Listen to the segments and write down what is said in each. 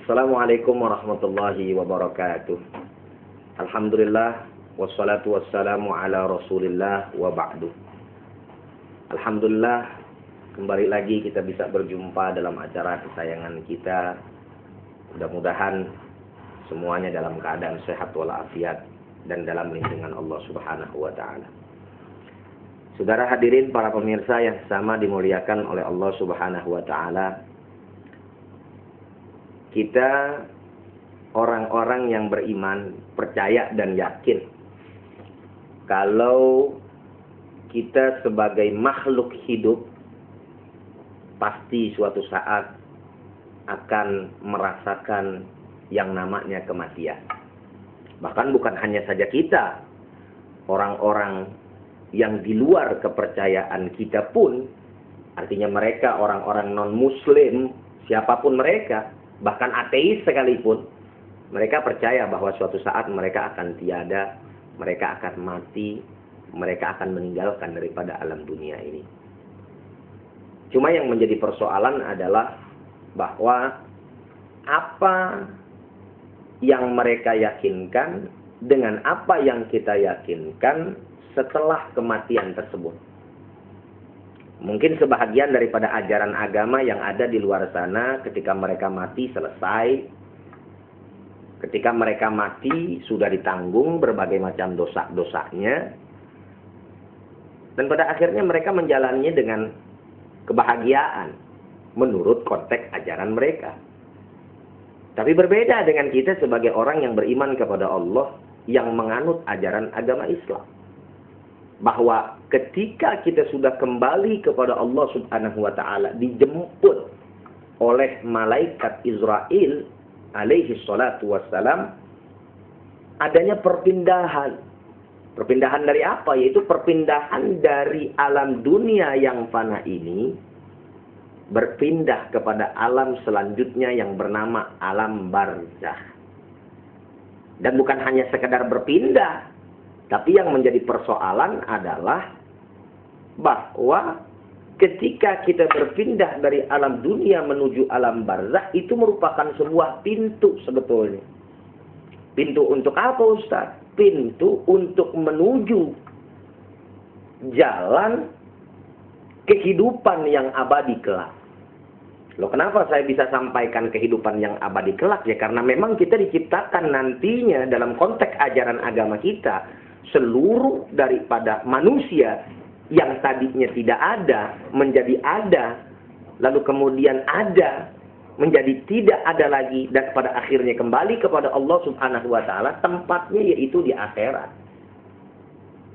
Assalamualaikum warahmatullahi wabarakatuh. Alhamdulillah wassalatu wassalamu ala Rasulillah wa ba'du. Alhamdulillah, kembali lagi kita bisa berjumpa dalam acara kesayangan kita. Mudah-mudahan semuanya dalam keadaan sehat walafiat dan dalam lindungan Allah Subhanahu wa taala. Saudara hadirin para pemirsa yang sama dimuliakan oleh Allah Subhanahu wa taala. Kita orang-orang yang beriman, percaya dan yakin kalau kita sebagai makhluk hidup pasti suatu saat akan merasakan yang namanya kematian. Bahkan bukan hanya saja kita, orang-orang yang di luar kepercayaan kita pun, artinya mereka orang-orang non-muslim, siapapun mereka, bahkan ateis sekalipun, mereka percaya bahwa suatu saat mereka akan tiada, mereka akan mati, mereka akan meninggalkan daripada alam dunia ini. Cuma yang menjadi persoalan adalah bahwa apa yang mereka yakinkan dengan apa yang kita yakinkan setelah kematian tersebut. Mungkin sebahagian daripada ajaran agama yang ada di luar sana ketika mereka mati selesai. Ketika mereka mati sudah ditanggung berbagai macam dosa-dosanya. Dan pada akhirnya mereka menjalaninya dengan kebahagiaan menurut konteks ajaran mereka. Tapi berbeda dengan kita sebagai orang yang beriman kepada Allah yang menganut ajaran agama Islam. Bahwa ketika kita sudah kembali kepada Allah Subhanahu wa taala, dijemput oleh malaikat Israel alaihi salatu wassalam, adanya perpindahan. Perpindahan dari apa? Yaitu perpindahan dari alam dunia yang fana ini berpindah kepada alam selanjutnya yang bernama alam barzakh. Dan bukan hanya sekedar berpindah, tapi yang menjadi persoalan adalah bahwa ketika kita berpindah dari alam dunia menuju alam barzakh, itu merupakan sebuah pintu sebetulnya. Pintu untuk apa, Ustaz? Pintu untuk menuju jalan kehidupan yang abadi kelak. Loh, kenapa saya bisa sampaikan kehidupan yang abadi kelak? Ya karena memang kita diciptakan nantinya dalam konteks ajaran agama kita, seluruh daripada manusia yang tadinya tidak ada menjadi ada, lalu kemudian ada menjadi tidak ada lagi, dan pada akhirnya kembali kepada Allah Subhanahu wa taala, tempatnya yaitu di akhirat.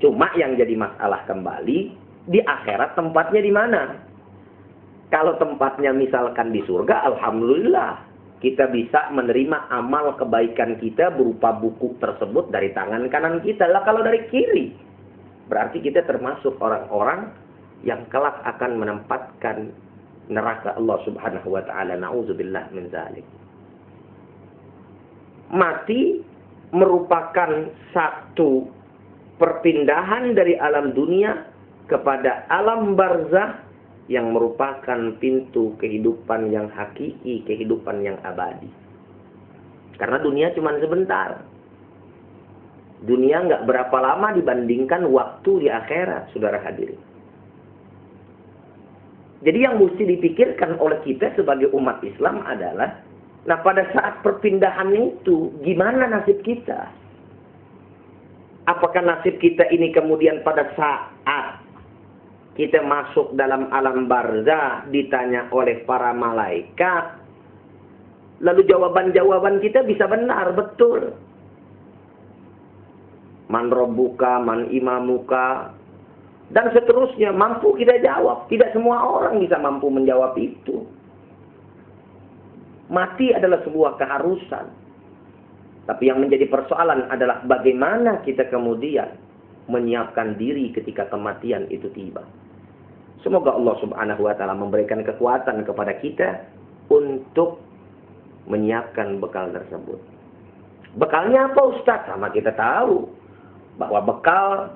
Cuma yang jadi masalah kembali, di akhirat tempatnya di mana? Kalau tempatnya misalkan di surga, alhamdulillah kita bisa menerima amal kebaikan kita berupa buku tersebut dari tangan kanan kita. Lah kalau dari kiri, berarti kita termasuk orang-orang yang kelak akan menempatkan neraka Allah Subhanahu wa taala. Nauzubillah min dzalik. Mati merupakan satu perpindahan dari alam dunia kepada alam barzakh yang merupakan pintu kehidupan yang hakiki, kehidupan yang abadi. Karena dunia cuma sebentar. Dunia nggak berapa lama dibandingkan waktu di akhirat, saudara hadirin. Jadi yang mesti dipikirkan oleh kita sebagai umat Islam adalah, nah pada saat perpindahan itu, gimana nasib kita? Apakah nasib kita ini kemudian pada saat kita masuk dalam alam barzakh ditanya oleh para malaikat, lalu jawaban-jawaban kita bisa benar, betul. Man rabbuka, man imamuka, dan seterusnya mampu kita jawab. Tidak semua orang bisa mampu menjawab itu. Mati adalah sebuah keharusan. Tapi yang menjadi persoalan adalah bagaimana kita kemudian menyiapkan diri ketika kematian itu tiba. Semoga Allah Subhanahu wa taala memberikan kekuatan kepada kita untuk menyiapkan bekal tersebut. Bekalnya apa, Ustaz? Sama kita tahu bahwa bekal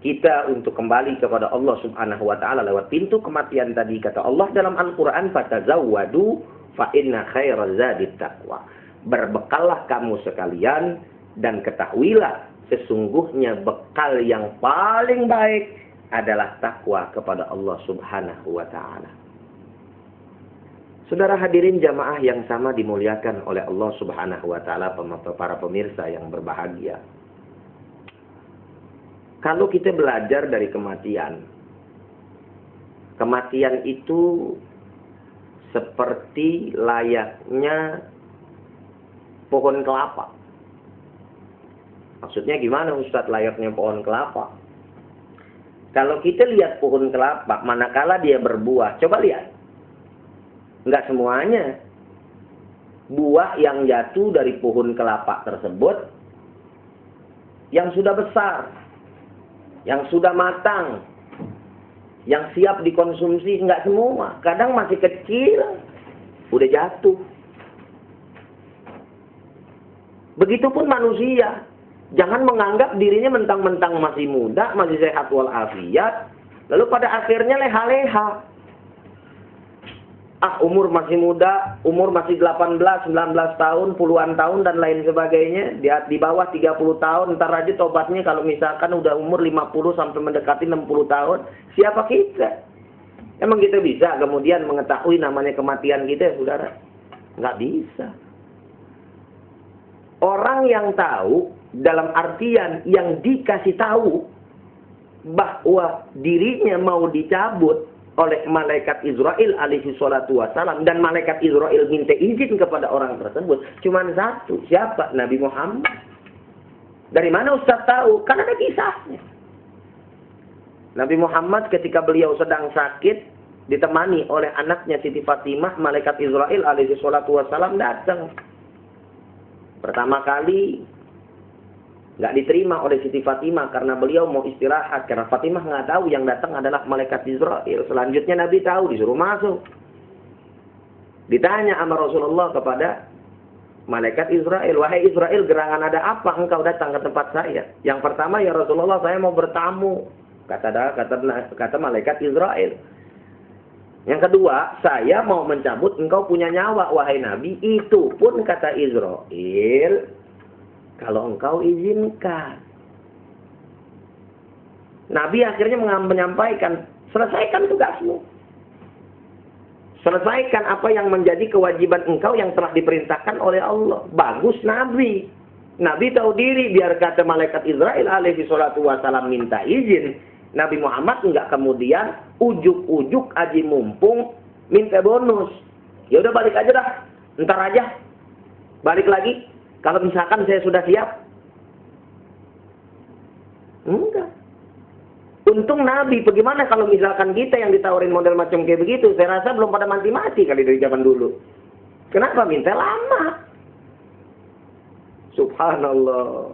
kita untuk kembali kepada Allah Subhanahu wa taala lewat pintu kematian tadi. Kata Allah dalam Al-Qur'an, "Fatazawwadu fa inna khairaz zadit taqwa." Berbekallah kamu sekalian dan ketahuilah sesungguhnya bekal yang paling baik adalah takwa kepada Allah Subhanahu wa taala. Saudara hadirin jamaah yang sama dimuliakan oleh Allah Subhanahu wa taala, para pemirsa yang berbahagia. Kalau kita belajar dari kematian, kematian itu seperti layaknya pohon kelapa. Maksudnya gimana Ustadz layaknya pohon kelapa? Kalau kita lihat pohon kelapa, manakala dia berbuah, coba lihat. Enggak semuanya. Buah yang jatuh dari pohon kelapa tersebut, yang sudah besar, yang sudah matang, yang siap dikonsumsi, enggak semua. Kadang masih kecil, udah jatuh. Begitupun manusia. Jangan menganggap dirinya mentang-mentang masih muda, masih sehat walafiat, lalu pada akhirnya leha-leha. Umur masih muda, umur masih 18, 19 tahun, puluhan tahun, dan lain sebagainya. Di bawah 30 tahun, ntar aja tobatnya kalau misalkan udah umur 50 sampai mendekati 60 tahun. Siapa kita? Emang kita bisa kemudian mengetahui namanya kematian kita, saudara? Nggak bisa. Orang yang tahu, dalam artian yang dikasih tahu bahwa dirinya mau dicabut oleh malaikat Israel alaihi salatu wassalam, dan malaikat Israel minta izin kepada orang tersebut cuma satu. Siapa? Nabi Muhammad. Dari mana Ustaz tahu? Kan ada kisahnya. Nabi Muhammad ketika beliau sedang sakit, ditemani oleh anaknya Siti Fatimah, malaikat Israel alaihi salatu wassalam datang. Pertama kali nggak diterima oleh Siti Fatimah karena beliau mau istirahat. Karena Fatimah nggak tahu yang datang adalah malaikat Israel. Selanjutnya Nabi tahu, disuruh masuk. Ditanya sama Rasulullah kepada malaikat Israel, "Wahai Israel, gerangan ada apa engkau datang ke tempat saya?" Yang pertama, "Ya Rasulullah, saya mau bertamu." Kata malaikat Israel. Yang kedua, "Saya mau mencabut engkau punya nyawa, wahai Nabi." Itu pun kata Israel, kalau engkau izinkan. Nabi akhirnya menyampaikan, selesaikan tugasmu. Selesaikan apa yang menjadi kewajiban engkau yang telah diperintahkan oleh Allah. Bagus Nabi. Nabi tahu diri, biar kata malaikat Israel alaihi salatu wassalam minta izin. Nabi Muhammad enggak kemudian ujuk-ujuk aji mumpung minta bonus. Ya udah balik aja dah. Ntar aja. Balik lagi. Kalau misalkan saya sudah siap. Enggak. Untung Nabi. Bagaimana kalau misalkan kita yang ditawarin model macam kayak begitu. Saya rasa belum pada mati-mati kali dari zaman dulu. Kenapa minta lama? Subhanallah.